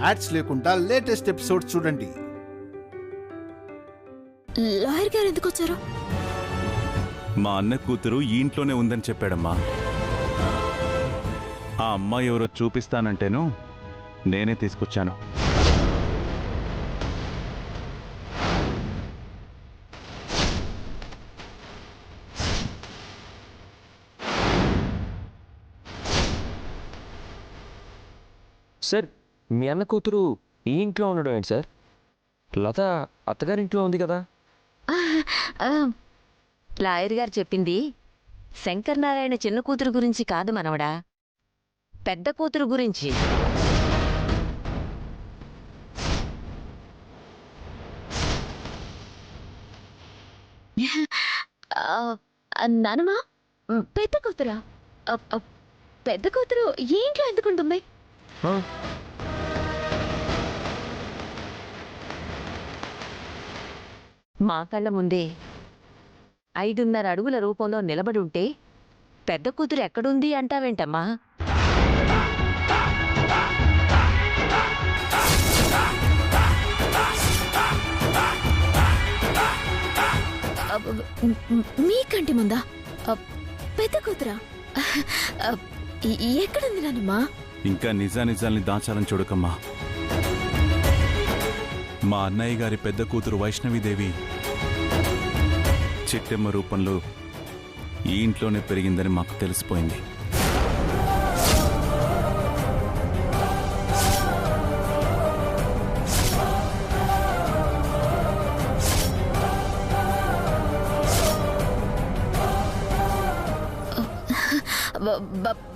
Ads లేకుండా latest episodes చూడండి. Lawyer గారు ఎందుకు వచ్చారు? మా అన్న కూతురు ఈ ఇంట్లోనే ఉందని చెప్పాడమ్మా. ఆ అమ్మాయి ఎవరో చూపిస్తానంటేను నేనే తీసుకొచ్చాను. సార్, మీ అన్న కూతురు ఈ ఇంట్లో ఉండడం ఏంటి సార్? లత అత్తగారింట్లో ఉంది కదా. లాయర్ గారు చెప్పింది శంకర్ నారాయణ చిన్న కూతురు గురించి కాదు మనవడా, పెద్ద కూతురు గురించి. నానమ్మా, పెద్ద కూతురా? పెద్ద కూతురు ఈ ఇంట్లో ఎందుకుంటుంది? మా కళ్ళ ముందే 5.5 అడుగుల రూపంలో నిలబడి ఉంటే పెద్ద కూతురు ఎక్కడుంది అంటావేంటమ్మా? మీకంటి ముందా పెద్ద కూతురా? ఎక్కడుంది నానమ్మా? ఇంకా నిజానిజాల్ని దాచాలని చూడకమ్మా. మా అన్నయ్య గారి పెద్ద కూతురు వైష్ణవీదేవి చిట్టెమ్మ రూపంలో ఈ ఇంట్లోనే పెరిగిందని మాకు తెలిసిపోయింది.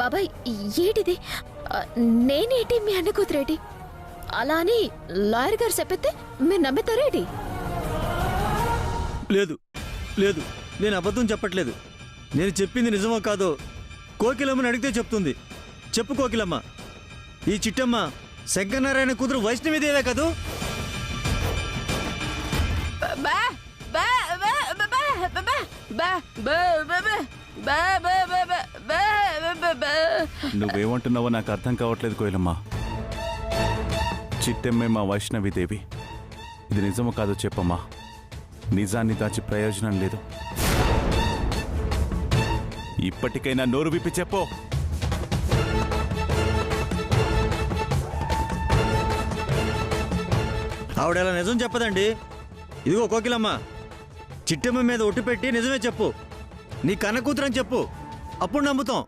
బాబాయ్, ఏంటిది? నేనేటి, మీ అన్న కూతురేటి? అలా అని లాయర్ గారు చెప్పితే మీరు నమ్ముతారేటి? లేదు లేదు, నేను అబద్ధం చెప్పట్లేదు. నేను చెప్పింది నిజమో కాదో కోకిలమ్మని అడిగితే చెప్తుంది. చెప్పు కోకిలమ్మ, ఈ చిట్టమ్మ శంకరనారాయణ కూతురు వైష్ణవీదేవే కదూ? నువ్వేమంటున్నావో నాకు అర్థం కావట్లేదు కోయిలమ్మ. చిట్టెమ్మే మా వైష్ణవీదేవి. ఇది నిజమో కాదో చెప్పమ్మా. నిజాన్ని దాచి ప్రయోజనం లేదు. ఇప్పటికైనా నోరు విప్పి చెప్పు. ఆవిడలా నిజం చెప్పదండి. ఇదిగో కోకిలమ్మ, చిట్టమ్మ మీద ఒట్టు పెట్టి నిజమే చెప్పు. నీ కన్న కూతురని చెప్పు, అప్పుడు నమ్ముతాం.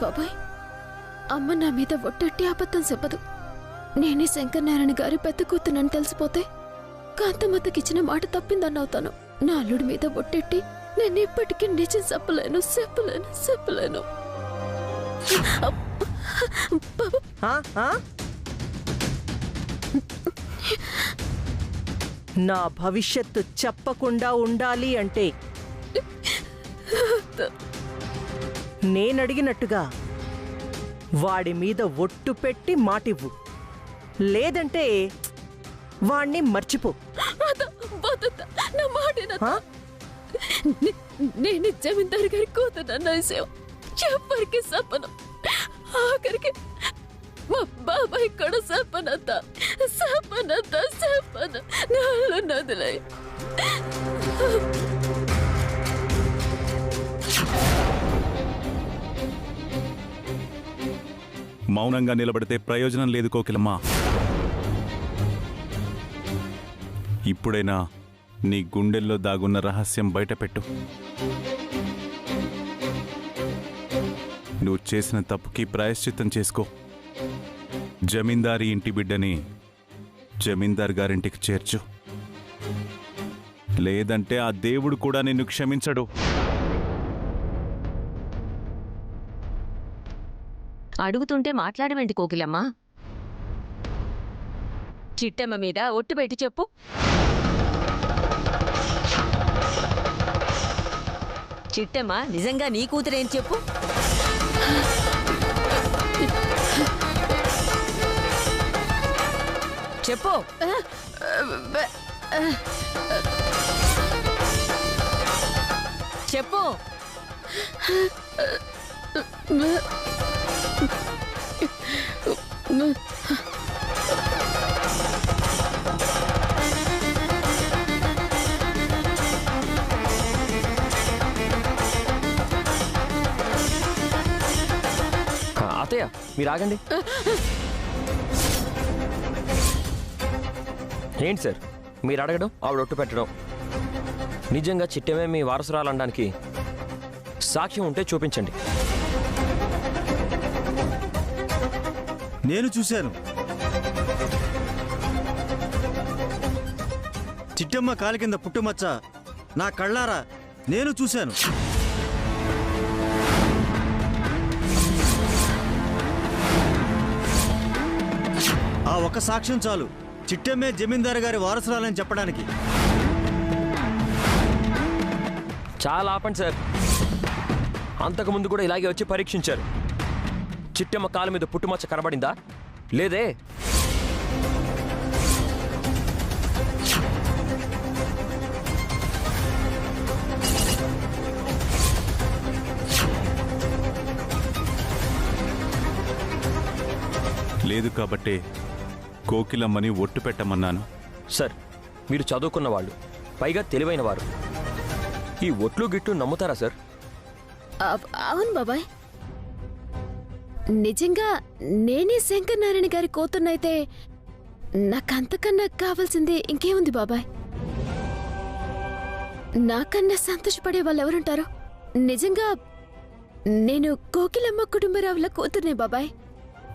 బాబాయ్, అమ్మ నా మీద ఒట్టట్టి అబద్ధం చెప్పదు. నేనే శంకరనారాయణ గారి పెద్ద కూతునని తెలిసిపోతే కాంతమ్మతకిచ్చిన మాట తప్పిందన్నవుతాను. నా అల్లుడి మీద ఒట్టెట్టి నేను ఇప్పటికీ నిజం చెప్పలేను చెప్పలేను చెప్పలేను. నా భవిష్యత్తు చెప్పకుండా ఉండాలి అంటే నేనడిగినట్టుగా వాడి మీద ఒట్టు పెట్టి మాటివ్వు. లేదంటే వాణ్ణి మర్చిపో. నేను జమీందారు గారి కూతురన్న విషయం ఎవరికి చెప్పను. ఆఖరికి మా బాబాయ్ కూడా చెప్పనంత చెప్పనంత చెప్పను. నాలో నదులై మౌనంగా నిలబడితే ప్రయోజనం లేదు కోకిలమ్మ. ఇప్పుడైనా నీ గుండెల్లో దాగున్న రహస్యం బయటపెట్టు. నువ్వు చేసిన తప్పుకి ప్రాయశ్చిత్తం చేసుకో. జమీందారి ఇంటి బిడ్డని జమీందార్ గారింటికి చేర్చు. లేదంటే ఆ దేవుడు కూడా నిన్ను క్షమించడు. అడుగుతుంటే మాట్లాడవేంటి కోకిలమ్మ? చిట్టమ్మ మీద ఒట్టు పెట్టి చెప్పు. చిట్టమ్మ నిజంగా నీ కూతురేం చెప్పు. చెప్పు. చెప్పు. అత్తయ్య మీరు ఆగండి. ఏంటి సార్ మీరు అడగడం ఆవిడ ఒట్టు పెట్టడం? నిజంగా చిట్టమే మీ వారసురాలు అనడానికి సాక్ష్యం ఉంటే చూపించండి. నేను చూశాను. చిట్టమ్మ కాలి కింద పుట్టుమచ్చ నా కళ్ళారా నేను చూశాను. ఆ ఒక్క సాక్ష్యం చాలు చిట్టమ్మే జమీందారు గారి వారసురాలని చెప్పడానికి. చాలా ఆపండి సార్. అంతకుముందు కూడా ఇలాగే వచ్చి పరీక్షించారు. చిట్టమ్మ కాలు మీద పుట్టుమచ్చ కనబడిందా? లేదే. లేదు కాబట్టే కోకిలమ్మని ఒట్టు పెట్టమన్నాను. సార్ మీరు చదువుకున్న వాళ్ళు, పైగా తెలివైన వారు. ఈ ఒట్లు గిట్లు నమ్ముతారా సార్? అవును బాబాయ్, నిజంగా నేనే శంకర్ నారాయణ గారి కూతుర్నైతే నాకంతకన్నా కావాల్సింది ఇంకేముంది బాబాయ్? నాకన్నా సంతోషపడే వాళ్ళు ఎవరుంటారు? నిజంగా నేను కోకిలమ్మ కుటుంబరావుల కూతుర్నే బాబాయ్.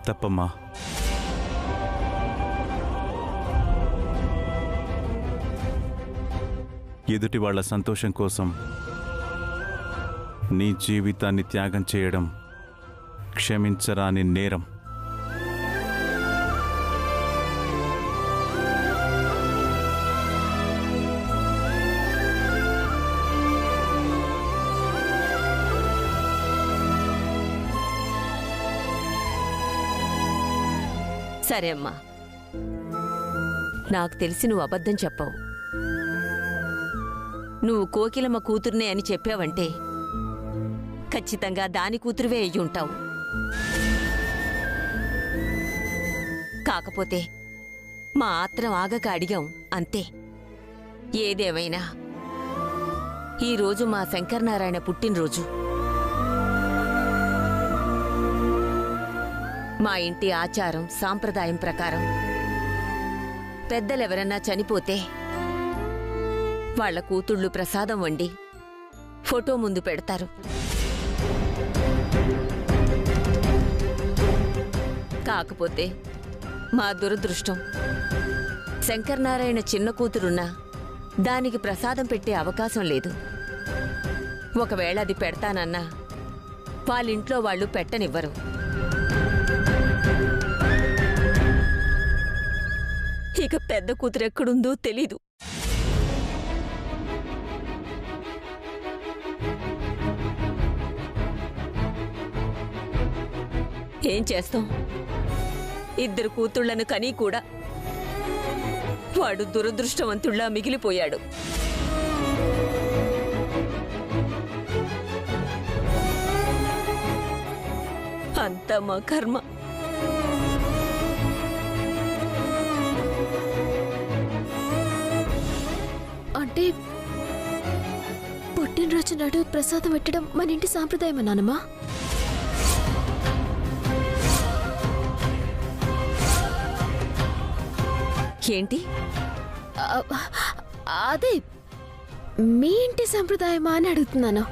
తప్పమ్మా. ఎదుటి వాళ్ళ సంతోషం కోసం నీ జీవితాన్ని త్యాగం చేయడం క్షమించరాని నేరం. సరే అమ్మా, నాకు తెలిసి నువ్వు అబద్ధం చెప్పవు. నువ్వు కోకిలమ్మ కూతుర్నే అని చెప్పావంటే ఖచ్చితంగా దాని కూతురువే అయ్యి ఉంటావు. కాకపోతే మా ఆత్రం ఆగక అడిగాం అంతే. ఏదేమైనా ఈరోజు మా శంకరనారాయణ పుట్టినరోజు. మా ఇంటి ఆచారం సాంప్రదాయం ప్రకారం పెద్దలెవరన్నా చనిపోతే వాళ్ల కూతుళ్ళు ప్రసాదం వండి ఫోటో ముందు పెడతారు. కాకపోతే మా దురదృష్టం, శంకరనారాయణ చిన్న కూతురున్నా దానికి ప్రసాదం పెట్టే అవకాశం లేదు. ఒకవేళ అది పెడతానన్నా వాళ్ళింట్లో వాళ్ళు పెట్టనివ్వరు. ఇక పెద్ద కూతురు ఎక్కడుందో తెలీదు. ఏం చేస్తాం? ఇద్దరు కూతుళ్లను కనీ కూడా వాడు దురదృష్టవంతుళ్లా మిగిలిపోయాడు. అంతా మా కర్మ. అంటే పుట్టినరోజు నాడు ప్రసాదం పెట్టడం మన ఇంటి సాంప్రదాయం అన్నానమ్మా. ఏంటి? అదే మీ ఇంటి సంప్రదాయమా అని అడుగుతున్నాను.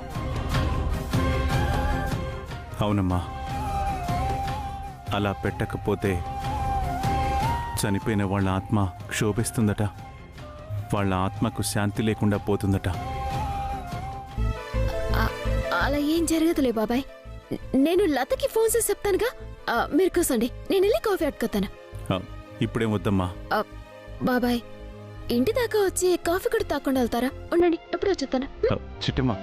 అవునమ్మా. అలా పెట్టకపోతే చనిపోయిన వాళ్ళ ఆత్మ క్షోభిస్తుందట. వాళ్ళ ఆత్మకు శాంతి లేకుండా పోతుందట. అలా ఏం జరగదులే బాబాయ్. నేను లతకి ఫోన్ చేసి చెప్తానుగా. మీరు కూర్చోండి, నేను వెళ్ళి కాఫీ అట్టుకొస్తాను. ఇప్పుడేం వద్దమ్మా. బాబాయ్, ఇంటి దాకా వచ్చి కాఫీ కూడా తాకుండా వెళ్తారా? ఉండండి, ఎప్పుడు వచ్చేస్తాను. చిట్టమ్మా.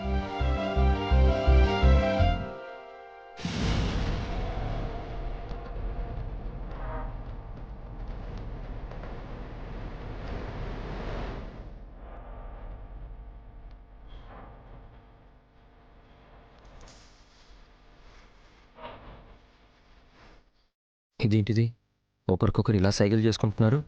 ఇదేంటిది ఒకరికొకరు ఇలా సైకిల్ చేసుకుంటున్నారు?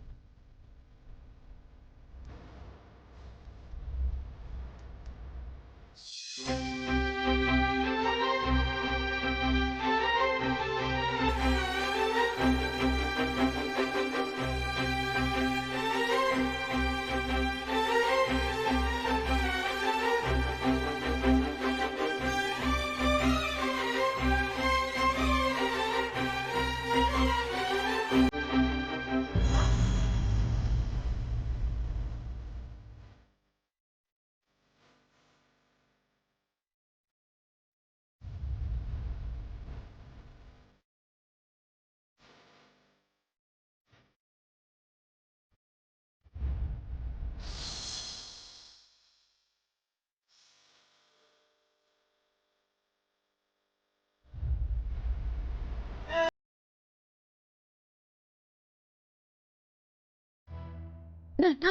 నాన్న,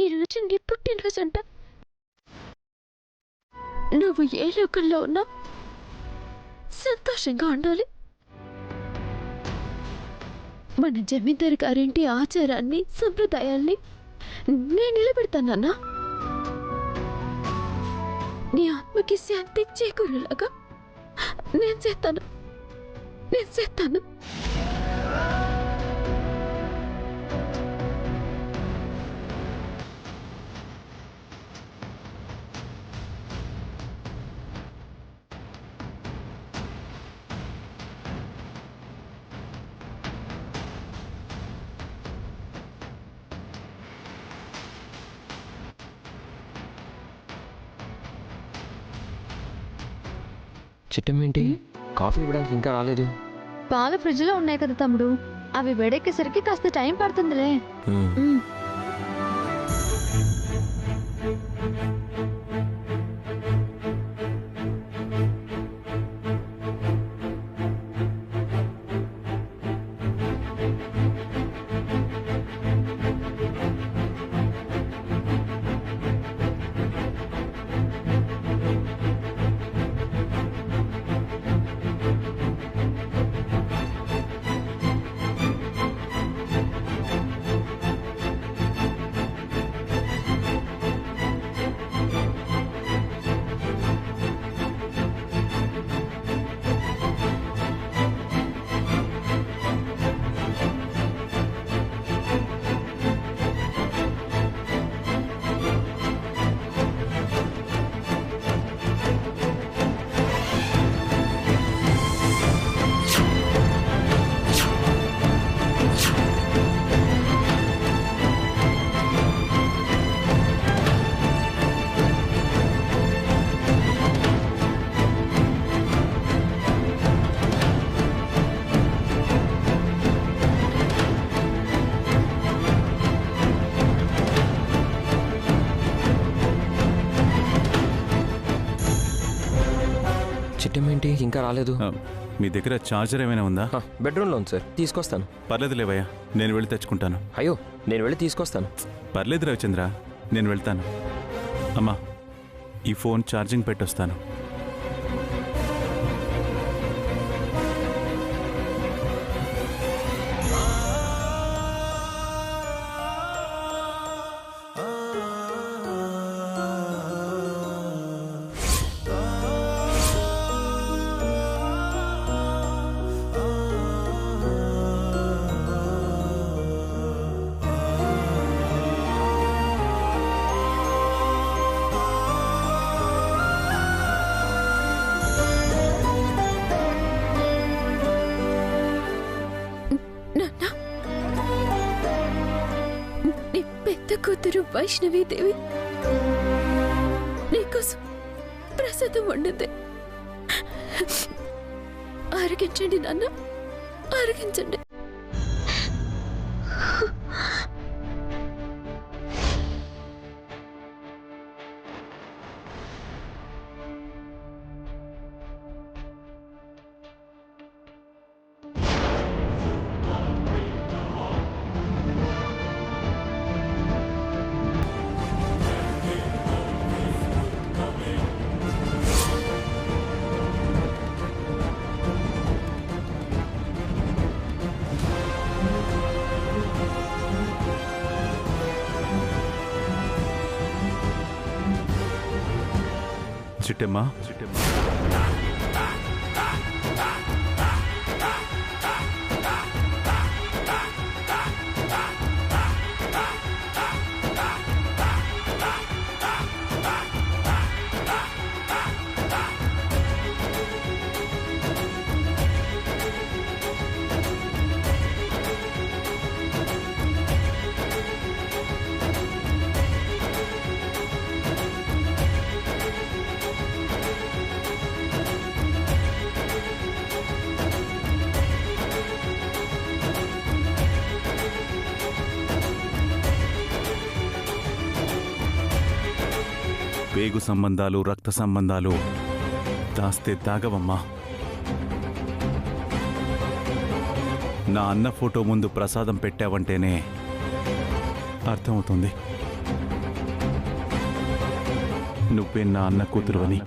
ఈరోజు నీ పుట్టినరోజు అంట. నువ్వు ఏ లోకంలో ఉన్నా సంతోషంగా ఉండాలి. మన జమీందారు గారింటి ఆచారాన్ని సంప్రదాయాల్ని నేను నిలబెడతానన్నా. నీ ఆత్మకి శాంతి చేకూరేలాగా నేను చేస్తాను. చిట్టం ఏంటి కాఫీ ఇవ్వడానికి ఇంకా రాలేదు? పాలు ఫ్రిడ్జ్లో ఉన్నాయి కదా తమ్ముడు, అవి వేడెక్కేసరికి కాస్త టైం పడుతుందిలే. చిట్టం ఏంటి ఇంకా రాలేదు? మీ దగ్గర ఛార్జర్ ఏమైనా ఉందా? బెడ్రూమ్లో ఉంది సార్, తీసుకొస్తాను. పర్లేదు లేవయ్యా, నేను వెళ్ళి తెచ్చుకుంటాను. అయ్యో, నేను వెళ్ళి తీసుకొస్తాను. పర్లేదు రవిచంద్ర, నేను వెళ్తాను. అమ్మా, ఈ ఫోన్ ఛార్జింగ్ పెట్టొస్తాను. కూతురు వైష్ణవీదేవి నీకోసం ప్రసాదం వండింది. ఆరగించండి నాన్న, ఆరగించండి. చిట్టమ్మా పేగు సంబంధాలు రక్త సంబంధాలు దాస్తే తాగవమ్మా. నా అన్న ఫోటో ముందు ప్రసాదం పెట్టావంటేనే అర్థమవుతుంది నువ్వే నా అన్న కూతురు అని.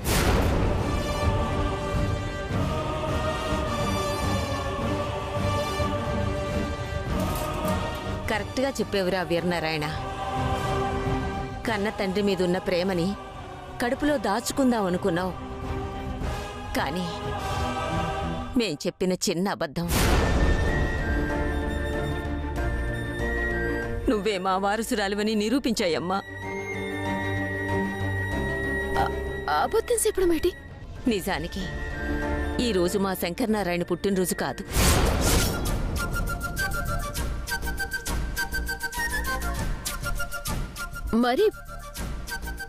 కరెక్ట్గా చెప్పేవురా వీరనారాయణ. కన్న తండ్రి మీదున్న ప్రేమని కడుపులో దాచుకుందాం అనుకున్నావు, కానీ మేం చెప్పిన చిన్న అబద్ధం. నువ్వే మా వారసురాలివని నిరూపించాయమ్మా. అబద్ధం చెప్పడం ఏంటి? నిజానికి ఈరోజు మా శంకరనారాయణ పుట్టినరోజు కాదు. మరి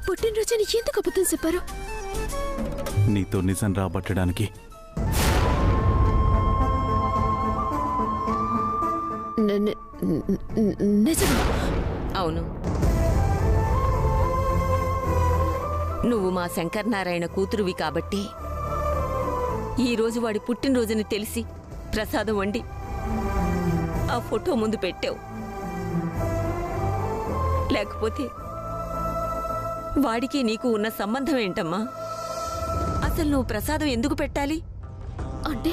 పుట్టినరోజుని ఎందుకు అబద్ధం చెప్పారు? నీతో నిజం రాబట్టడానికి. నిజమా? అవును, నువ్వు మా శంకరనారాయణ కూతురువి కాబట్టి ఈరోజు వాడి పుట్టినరోజుని తెలిసి ప్రసాదం వండి ఆ ఫోటో ముందు పెట్టావు. లేకపోతే వాడికి నీకు ఉన్న సంబంధం ఏంటమ్మా? అసలు నువ్వు ప్రసాదం ఎందుకు పెట్టాలి? అంటే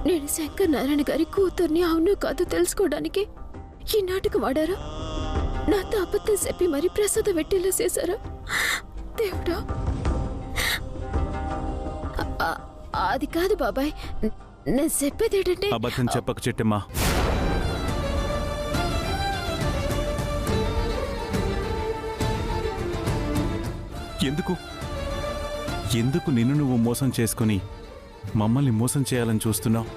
నేను శంకర్ నారాయణ గారి కూతుర్ని అవును కాదు తెలుసుకోవడానికి ఈ నాటకం ఆడారా? నాతో అబద్ధం చెప్పి మరి ప్రసాదం పెట్టేలా చేశారా? దేవుడా, అది కాదు బాబాయ్, నేను చెప్పేది ఏంటంటే అబద్ధం చెప్పక చిట్టమ్మా. ఎందుకు ఎందుకు నిన్ను నువ్వు మోసం చేసుకుని మమ్మల్ని మోసం చేయాలని చూస్తున్నావు?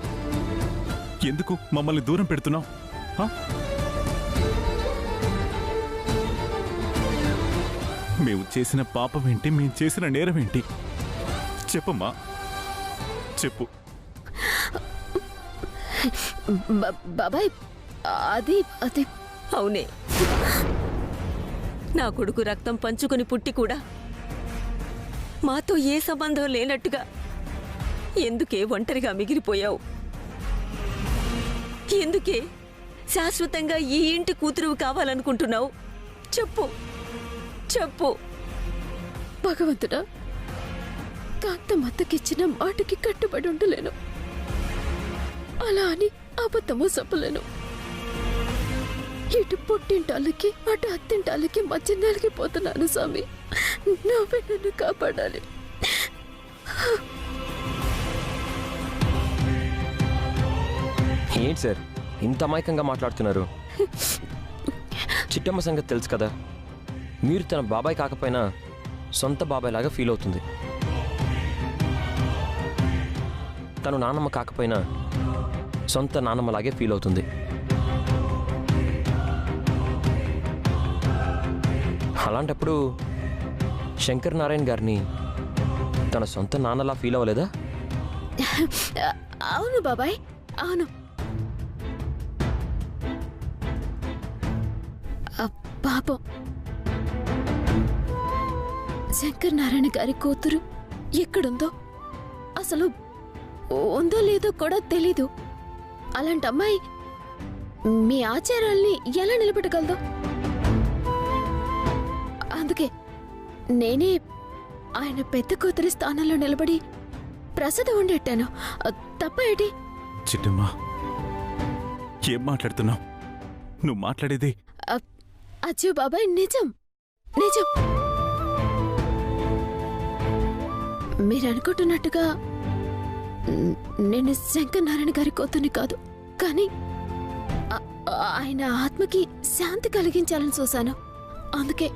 ఎందుకు మమ్మల్ని దూరం పెడుతున్నావు? మేము చేసిన పాపమేంటి, మేము చేసిన నేరమేంటి చెప్పమ్మా, చెప్పు. బాబాయ్, అది అది అవునే, నా కొడుకు రక్తం పంచుకొని పుట్టి కూడా మాతో ఏ సంబంధం లేనట్టుగా ఎందుకే ఒంటరిగా మిగిలిపోయావు? ఎందుకే శాశ్వతంగా ఈ ఇంటి కూతురు కావాలనుకుంటున్నావు? చెప్పు చెప్పు. భగవంతుడా, కాంతమ్మత్తకిచ్చిన మాటకి కట్టుబడి ఉండలేను, అలా అని అబద్ధము చెప్పలేను. ఇటు పుట్టింటాలకి అటు అత్తింటాలకి మధ్య నలిగిపోతున్నాను స్వామి. నువ్వే నన్ను కాపాడాలి. ఏంటి సార్ ఇంత అమాయకంగా మాట్లాడుతున్నారు? చిట్టమ్మ సంగతి తెలుసు కదా, మీరు తన బాబాయ్ కాకపోయినా సొంత బాబాయ్ లాగా ఫీల్ అవుతుంది. తను నాన్నమ్మ కాకపోయినా సొంత నాన్నమ్మలాగే ఫీల్ అవుతుంది. అలాంటప్పుడు శంకర్ నారాయణ గారిని తన సొంత నాన్నలా ఫీల్ అవ్వలేదా? అవును బాబాయ్, అవును. పాపం శంకర్ నారాయణ గారి కూతురు ఎక్కడుందో, అసలు ఉందో లేదో కూడా తెలీదు. అలాంటి అమ్మాయి మీ ఆచారాల్ని ఎలా నిలబెట్టగలదో? అందుకే నేనే ఆయన పెద్ద కూతురి స్థానంలో నిలబడి ప్రసాదం వండెట్టాను. తప్ప ఏంటి? చిట్టమ్మా, ఏం మాట్లాడుతున్నావు? నువ్వు మాట్లాడేది అచ్చో బాబాయ్, నిజం నిజం. మీరు అనుకుంటున్నట్టుగా నేను శంకర్ నారాయణ గారి కూతుర్ని కాదు, కానీ ఆయన ఆత్మకి శాంతి కలిగించాలని చూశాను. అందుకే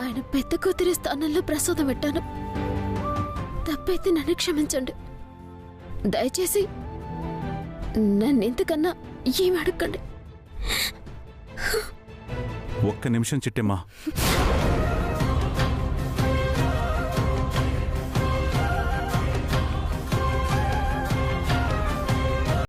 ఆయన పెద్ద కూతురి స్థానంలో ప్రసాదం పెట్టాను. తప్పైతే నన్ను క్షమించండి. దయచేసి నన్ను ఇంతకన్నా ఏమి అడగండి. ఒక్క నిమిషం చిట్టమ్మా.